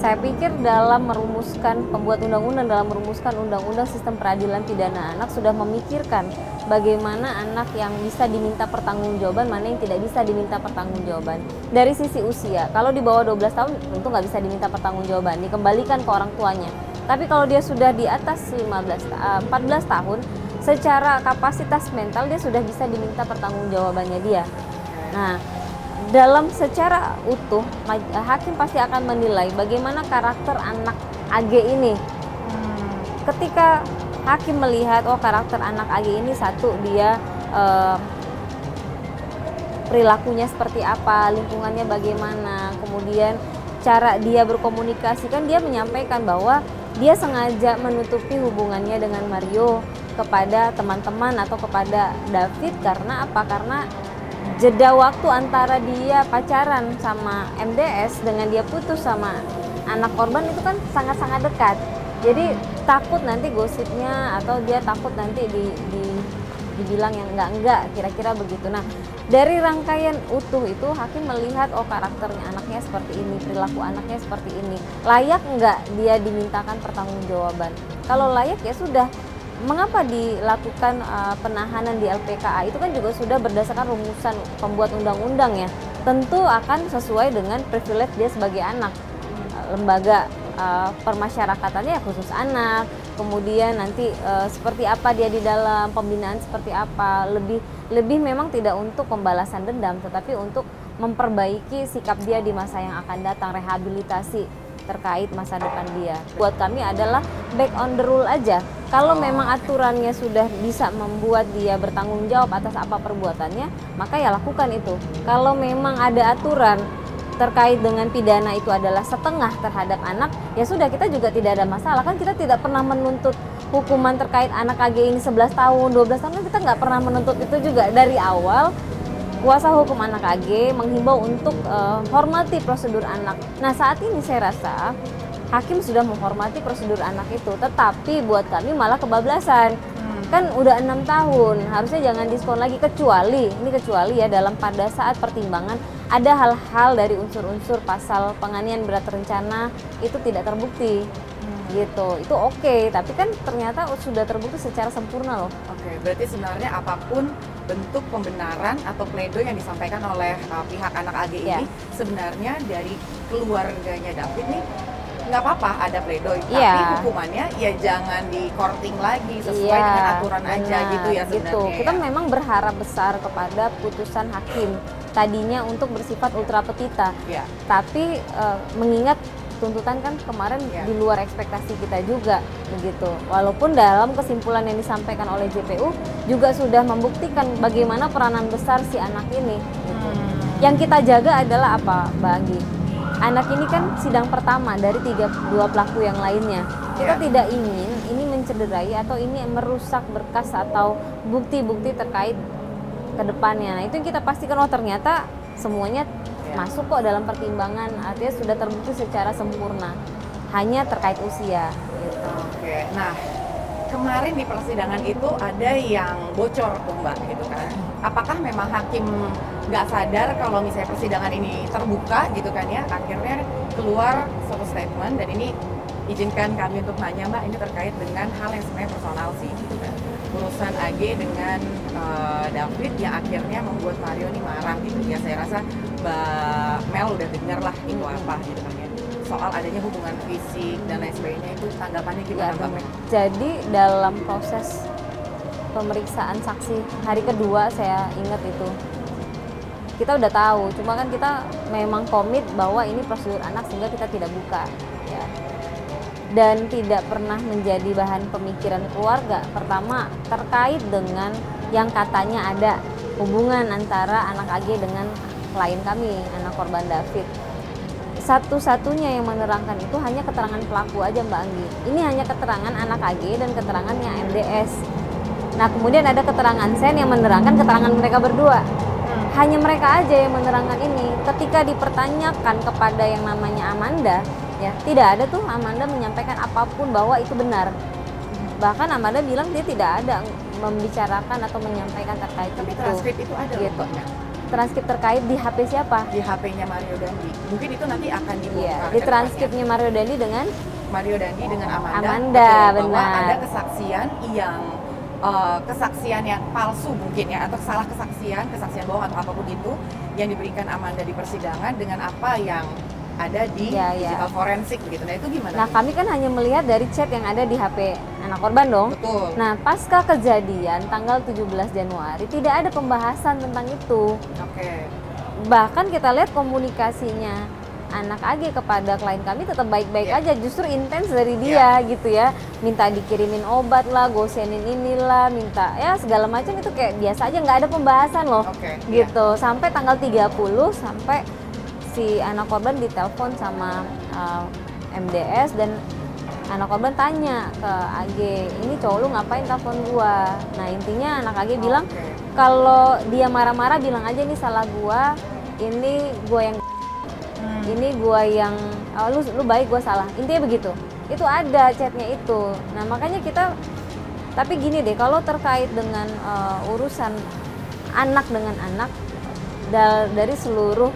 Saya pikir dalam merumuskan, pembuat undang-undang dalam merumuskan undang-undang sistem peradilan pidana anak sudah memikirkan bagaimana anak yang bisa diminta pertanggungjawaban, mana yang tidak bisa diminta pertanggungjawaban. Dari sisi usia, kalau di bawah 12 tahun tentu nggak bisa diminta pertanggungjawaban, dikembalikan ke orang tuanya. Tapi kalau dia sudah di atas 14 tahun, secara kapasitas mental dia sudah bisa diminta pertanggungjawabannya dia. Nah, dalam secara utuh, hakim pasti akan menilai bagaimana karakter anak AG ini. Ketika hakim melihat, oh karakter anak AG ini satu, dia perilakunya seperti apa, lingkungannya bagaimana, kemudian cara dia berkomunikasi, kan dia menyampaikan bahwa dia sengaja menutupi hubungannya dengan Mario kepada teman-teman atau kepada David karena apa? Karena jeda waktu antara dia pacaran sama MDS dengan dia putus sama anak korban itu kan sangat-sangat dekat. Jadi takut nanti gosipnya atau dia takut nanti dibilang yang enggak, kira-kira begitu. Nah, dari rangkaian utuh itu hakim melihat oh karakternya anaknya seperti ini, perilaku anaknya seperti ini. Layak enggak dia dimintakan pertanggungjawaban? Kalau layak ya sudah, mengapa dilakukan penahanan di LPKA itu kan juga sudah berdasarkan rumusan pembuat undang-undang ya. Tentu akan sesuai dengan privilege dia sebagai anak. Lembaga permasyarakatannya ya khusus anak, kemudian nanti seperti apa dia di dalam pembinaan, seperti apa, lebih memang tidak untuk pembalasan dendam, tetapi untuk memperbaiki sikap dia di masa yang akan datang, rehabilitasi terkait masa depan dia. Buat kami adalah back on the rule aja. Kalau memang aturannya sudah bisa membuat dia bertanggung jawab atas apa perbuatannya, maka ya lakukan itu. Kalau memang ada aturan terkait dengan pidana itu adalah setengah terhadap anak, ya sudah, kita juga tidak ada masalah. Kan kita tidak pernah menuntut hukuman terkait anak AG ini 11 tahun, 12 tahun, kita nggak pernah menuntut itu juga. Dari awal, kuasa hukum anak AG menghimbau untuk hormati prosedur anak. Nah, saat ini saya rasa hakim sudah menghormati prosedur anak itu, tetapi buat kami malah kebablasan. Kan udah 6 tahun, harusnya jangan diskon lagi, kecuali ya dalam pada saat pertimbangan ada hal-hal dari unsur-unsur pasal penganiayaan berat terencana itu tidak terbukti. Gitu, itu oke, tapi kan ternyata sudah terbukti secara sempurna loh.
Oke, berarti sebenarnya apapun bentuk pembenaran atau pledoi yang disampaikan oleh pihak anak AG ini, sebenarnya dari keluarganya David nih nggak apa-apa ada pledoi, tapi hukumannya ya jangan di courting lagi, sesuai dengan aturan aja gitu ya sebenarnya.
Kita memang berharap besar kepada putusan hakim tadinya untuk bersifat ultra petita, tapi mengingat tuntutan kan kemarin di luar ekspektasi kita juga begitu. Walaupun dalam kesimpulan yang disampaikan oleh JPU juga sudah membuktikan bagaimana peranan besar si anak ini. Gitu. Yang kita jaga adalah apa, Mbak Anggi? Anak ini kan sidang pertama dari 32 pelaku yang lainnya. Kita tidak ingin ini mencederai atau ini merusak berkas atau bukti-bukti terkait ke depannya. Nah, itu yang kita pastikan, oh ternyata semuanya masuk kok dalam pertimbangan, artinya sudah terbukti secara sempurna, hanya terkait usia gitu.
Oke, nah kemarin di persidangan itu ada yang bocor tuh Mbak gitu kan, apakah memang hakim nggak sadar kalau misalnya persidangan ini terbuka gitu kan ya, akhirnya keluar suatu statement, dan ini izinkan kami untuk nanya Mbak, ini terkait dengan hal yang sebenarnya personal sih gitu kan, urusan AG dengan David yang akhirnya membuat Mario ini marah gitu ya. Saya rasa Mbak Mel udah dengar lah itu apa gitu kan ya, soal adanya hubungan fisik dan lain sebagainya, itu tanggapannya gimana Mbak Mel?
Jadi dalam proses pemeriksaan saksi hari kedua saya ingat itu kita udah tahu, cuma kan kita memang komit bahwa ini prosedur anak sehingga kita tidak buka ya. Dan tidak pernah menjadi bahan pemikiran keluarga. Pertama, terkait dengan yang katanya ada hubungan antara anak AG dengan klien kami, anak korban David. Satu-satunya yang menerangkan itu hanya keterangan pelaku aja Mbak Anggi. Ini hanya keterangan anak AG dan keterangannya MDS. Nah, kemudian ada keterangan Sen yang menerangkan keterangan mereka berdua. Hanya mereka aja yang menerangkan ini. Ketika dipertanyakan kepada yang namanya Amanda, ya tidak ada tuh Amanda menyampaikan apapun bahwa itu benar. Bahkan Amanda bilang dia tidak ada membicarakan atau menyampaikan terkait
tapi
itu.
Transkrip itu ada
gitu. Transkrip terkait di HP siapa?
Di HP-nya Mario Dandi. Mungkin itu nanti akan dibongkar.
Di transkripnya Mario Dandi dengan
Mario Dandi dengan Amanda.
Amanda,
betul,
benar.
Bahwa ada kesaksian yang kesaksian yang palsu mungkin ya, atau salah kesaksian bohong atau apapun itu yang diberikan Amanda di persidangan dengan apa yang ada di digital forensik begitu. Nah, itu gimana?
Nah, kami kan hanya melihat dari chat yang ada di HP anak korban dong.
Betul.
Nah, pasca kejadian tanggal 17 Januari tidak ada pembahasan tentang itu.
Oke.
Bahkan kita lihat komunikasinya anak AG kepada klien kami tetap baik-baik aja, justru intens dari dia gitu ya. Minta dikirimin obat lah, gosenin inilah, minta ya segala macam, itu kayak biasa aja, nggak ada pembahasan loh. Gitu. Sampai tanggal 30 sampai si anak korban ditelepon sama MDS dan anak korban tanya ke AG, ini cowok lu ngapain telepon gua? Nah, intinya anak AG bilang kalau dia marah-marah bilang aja ini salah gua, ini gua yang ini gua yang lu baik, gua salah. Intinya begitu. Itu ada chatnya itu. Nah, makanya kita, tapi gini deh, kalau terkait dengan urusan anak dengan anak, dari seluruh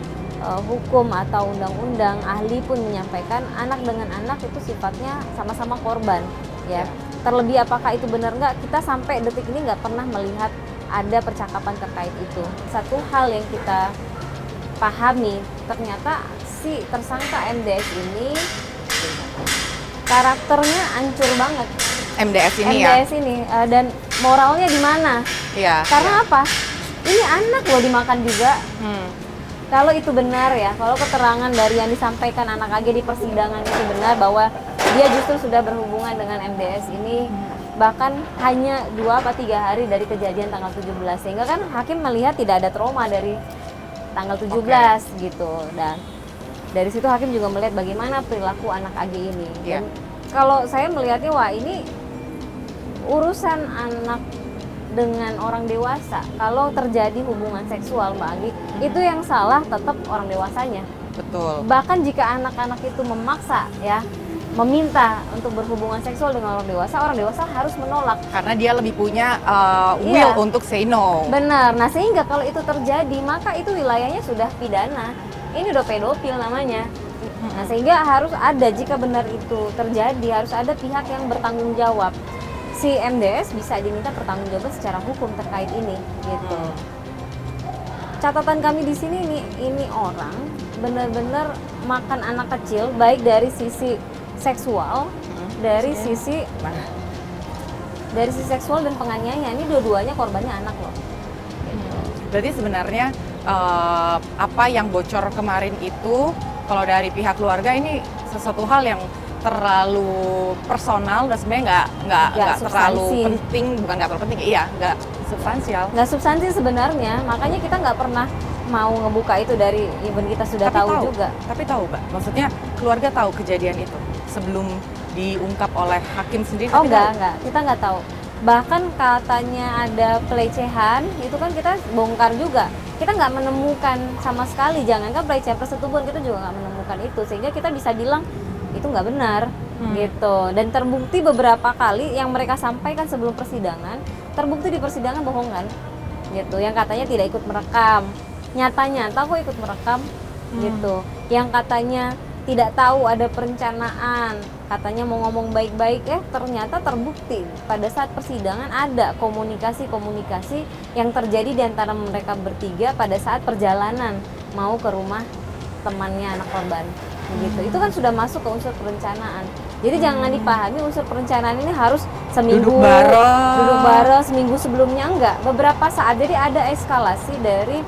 hukum atau undang-undang, ahli pun menyampaikan anak dengan anak itu sifatnya sama-sama korban ya. Terlebih apakah itu benar nggak, kita sampai detik ini nggak pernah melihat ada percakapan terkait itu. Satu hal yang kita pahami, ternyata si tersangka MDS ini karakternya hancur banget.
MDS ini
MDS ini dan moralnya di mana?
Iya.
Karena apa? Ini anak loh dimakan juga. Kalau itu benar ya, kalau keterangan dari yang disampaikan anak AG di persidangan itu benar bahwa dia justru sudah berhubungan dengan MDS ini, bahkan hanya 2 atau 3 hari dari kejadian tanggal 17, sehingga kan hakim melihat tidak ada trauma dari tanggal 17 gitu. Dan dari situ hakim juga melihat bagaimana perilaku anak AG ini. Dan kalau saya melihatnya, wah ini urusan anak dengan orang dewasa. Kalau terjadi hubungan seksual, Mbak Agi, itu yang salah tetap orang dewasanya.
Betul.
Bahkan jika anak-anak itu memaksa ya, meminta untuk berhubungan seksual dengan orang dewasa harus menolak.
Karena dia lebih punya will untuk say no.
Benar. Nah, sehingga kalau itu terjadi, maka itu wilayahnya sudah pidana. Ini udah pedofil namanya. Nah, sehingga harus ada, jika benar itu terjadi, harus ada pihak yang bertanggung jawab. Si MDS bisa diminta pertanggungjawaban secara hukum terkait ini, gitu. Catatan kami di sini ini orang benar-benar makan anak kecil, baik dari sisi seksual, dari sisi seksual dan penganiayaan. Ini dua-duanya korbannya anak loh. Gitu.
Berarti sebenarnya apa yang bocor kemarin itu, kalau dari pihak keluarga ini sesuatu hal yang terlalu personal dan sebenarnya nggak terlalu penting, bukan nggak terlalu penting, nggak substansial. Nggak
substansi sebenarnya, makanya kita nggak pernah mau ngebuka itu dari even kita sudah tahu juga.
Tapi tahu, Mbak, maksudnya keluarga tahu kejadian itu sebelum diungkap oleh hakim sendiri?
Oh enggak, kita nggak tahu. Bahkan katanya ada pelecehan, itu kan kita bongkar juga. Kita nggak menemukan sama sekali, jangankan pelecehan persetubuhan, kita juga nggak menemukan itu, sehingga kita bisa bilang itu nggak benar gitu. Dan terbukti beberapa kali yang mereka sampaikan sebelum persidangan, terbukti di persidangan bohongan gitu. Yang katanya tidak ikut merekam, nyata-nyata kok ikut merekam gitu. Yang katanya tidak tahu ada perencanaan, katanya mau ngomong baik-baik, ternyata terbukti pada saat persidangan ada komunikasi-komunikasi yang terjadi di antara mereka bertiga pada saat perjalanan mau ke rumah temannya anak korban. Gitu. Itu kan sudah masuk ke unsur perencanaan. Jadi jangan dipahami unsur perencanaan ini harus seminggu duduk bareng seminggu sebelumnya, enggak. Beberapa saat, jadi ada eskalasi dari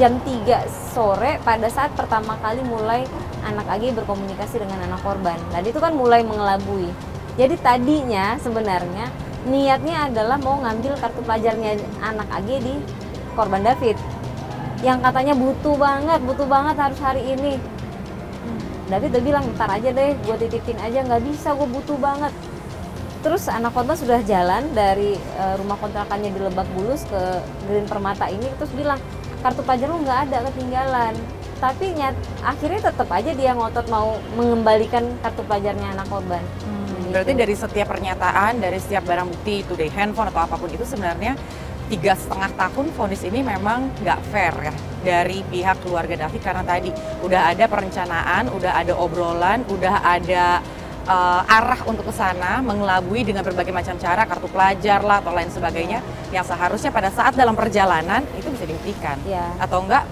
jam 3 sore pada saat pertama kali mulai anak AG berkomunikasi dengan anak korban. Tadi itu kan mulai mengelabui. Jadi tadinya sebenarnya niatnya adalah mau ngambil kartu pelajarnya anak AG di korban David, yang katanya butuh banget harus hari ini. David udah bilang, ntar aja deh, gue titipin aja, nggak bisa, gue butuh banget. Terus anak korban sudah jalan dari rumah kontrakannya di Lebak Bulus ke Green Permata ini, terus bilang, kartu pelajar lu nggak ada, ketinggalan. Tapi akhirnya tetap aja dia ngotot mau mengembalikan kartu pelajarnya anak korban.
Berarti dari setiap pernyataan, dari setiap barang bukti, itu dari handphone atau apapun itu, sebenarnya 3,5 tahun vonis ini memang nggak fair ya dari pihak keluarga David, karena tadi udah ada perencanaan, udah ada obrolan, udah ada arah untuk ke sana, mengelabui dengan berbagai macam cara, kartu pelajar lah atau lain sebagainya, yang seharusnya pada saat dalam perjalanan itu bisa dihentikan, atau enggak,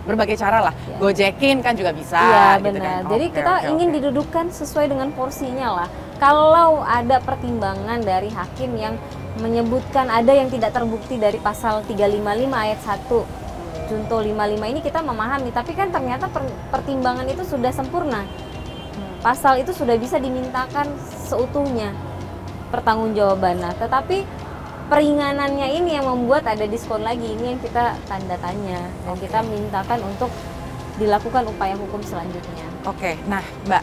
berbagai cara lah, gojekin kan juga bisa.
Gitu benar. Kan. Jadi kita ingin didudukkan sesuai dengan porsinya lah. Kalau ada pertimbangan dari hakim yang menyebutkan ada yang tidak terbukti dari pasal 355 ayat 1 Junto 55 ini, kita memahami, tapi kan ternyata pertimbangan itu sudah sempurna. Pasal itu sudah bisa dimintakan seutuhnya pertanggungjawabannya, tetapi peringanannya ini yang membuat ada diskon lagi, ini yang kita tanda tanya dan kita mintakan untuk dilakukan upaya hukum selanjutnya.
Nah Mbak,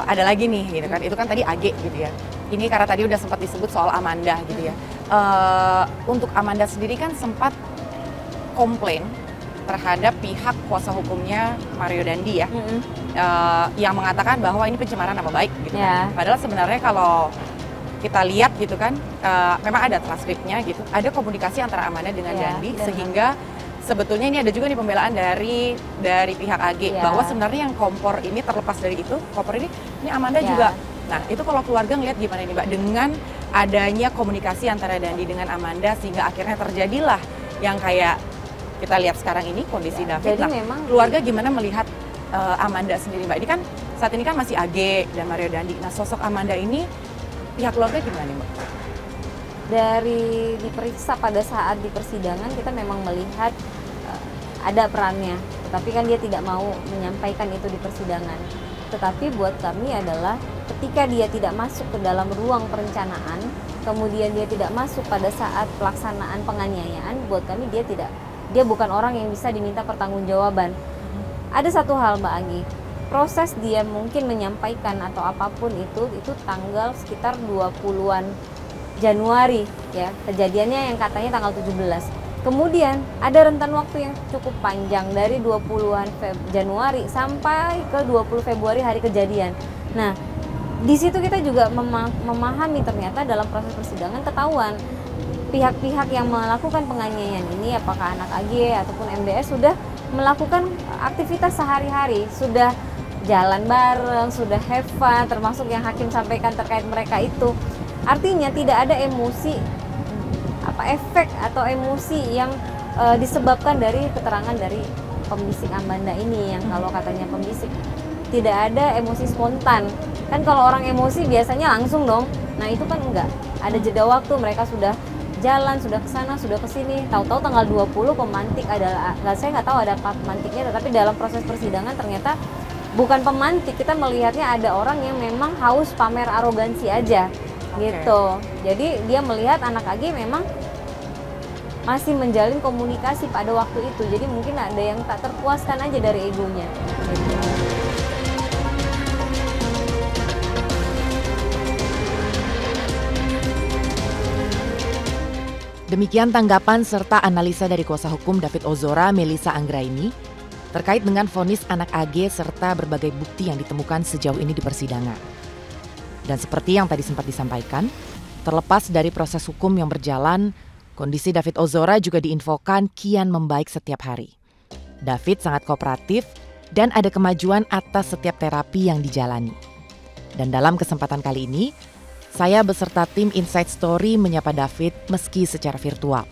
ada lagi nih gitu kan, itu kan tadi AG gitu ya. Ini karena tadi udah sempat disebut soal Amanda gitu ya. Untuk Amanda sendiri kan sempat komplain terhadap pihak kuasa hukumnya Mario Dandi ya, yang mengatakan bahwa ini pencemaran nama baik gitu kan. Padahal sebenarnya kalau kita lihat gitu kan, memang ada transkripnya gitu, ada komunikasi antara Amanda dengan Dandi, sehingga sebetulnya ini ada juga nih pembelaan dari pihak AG bahwa sebenarnya yang kompor ini, terlepas dari itu, kompor ini Amanda juga Nah, itu kalau keluarga ngelihat gimana nih Mbak dengan adanya komunikasi antara Dandi dengan Amanda sehingga akhirnya terjadilah yang kayak kita lihat sekarang ini kondisi David.
Jadi
nah,
memang
keluarga gimana melihat Amanda sendiri Mbak? Ini kan saat ini kan masih AG dan Mario Dandi. Nah, sosok Amanda ini pihak keluarga gimana nih Mbak?
dari diperiksa pada saat di persidangan kita memang melihat ada perannya, tetapi kan dia tidak mau menyampaikan itu di persidangan. Tetapi buat kami adalah ketika dia tidak masuk ke dalam ruang perencanaan, kemudian dia tidak masuk pada saat pelaksanaan penganiayaan, buat kami dia bukan orang yang bisa diminta pertanggungjawaban. Ada satu hal Mbak Anggi, proses dia mungkin menyampaikan atau apapun itu tanggal sekitar 20-an Januari ya, kejadiannya yang katanya tanggal 17. Kemudian ada rentan waktu yang cukup panjang dari 20-an Januari sampai ke 20 Februari hari kejadian. Nah, di situ kita juga memahami ternyata dalam proses persidangan ketahuan pihak-pihak yang melakukan penganiayaan ini, apakah anak AG ataupun MDS sudah melakukan aktivitas sehari-hari, sudah jalan bareng, sudah have fun, termasuk yang hakim sampaikan terkait mereka itu. Artinya tidak ada emosi efek atau emosi yang disebabkan dari keterangan dari pembisik Amanda ini, yang kalau katanya pembisik tidak ada emosi spontan. Kan kalau orang emosi biasanya langsung dong. Nah, itu kan enggak. Ada jeda waktu, mereka sudah jalan, sudah ke sana, sudah ke sini. Tahu-tahu tanggal 20 pemantik adalah, saya nggak tahu ada apa pemantiknya, tetapi dalam proses persidangan ternyata bukan pemantik. Kita melihatnya ada orang yang memang haus pamer arogansi aja. Gitu. Jadi dia melihat anak AG memang masih menjalin komunikasi pada waktu itu. Jadi mungkin ada yang tak terpuaskan aja dari egonya. Gitu.
Demikian tanggapan serta analisa dari kuasa hukum David Ozora, Melissa Anggraini, terkait dengan vonis anak AG serta berbagai bukti yang ditemukan sejauh ini di persidangan. Dan seperti yang tadi sempat disampaikan, terlepas dari proses hukum yang berjalan, kondisi David Ozora juga diinfokan kian membaik setiap hari. David sangat kooperatif dan ada kemajuan atas setiap terapi yang dijalani. Dan dalam kesempatan kali ini, saya beserta tim Inside Story menyapa David meski secara virtual.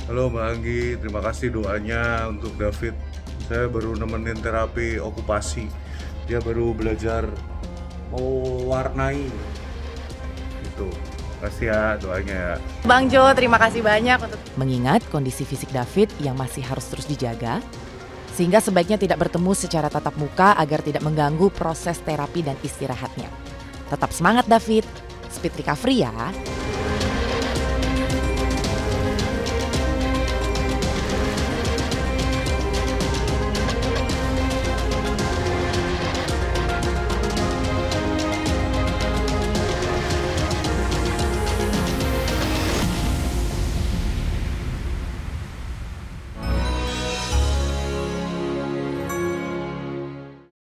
Halo Mbak Anggi, terima kasih doanya untuk David. Saya baru nemenin terapi okupasi. Dia baru belajar mewarnai. Itu. Kasih ya doanya ya.
Bang Jo, terima kasih banyak untuk
Mengingat kondisi fisik David yang masih harus terus dijaga, sehingga sebaiknya tidak bertemu secara tatap muka agar tidak mengganggu proses terapi dan istirahatnya. Tetap semangat David, speed recovery ya.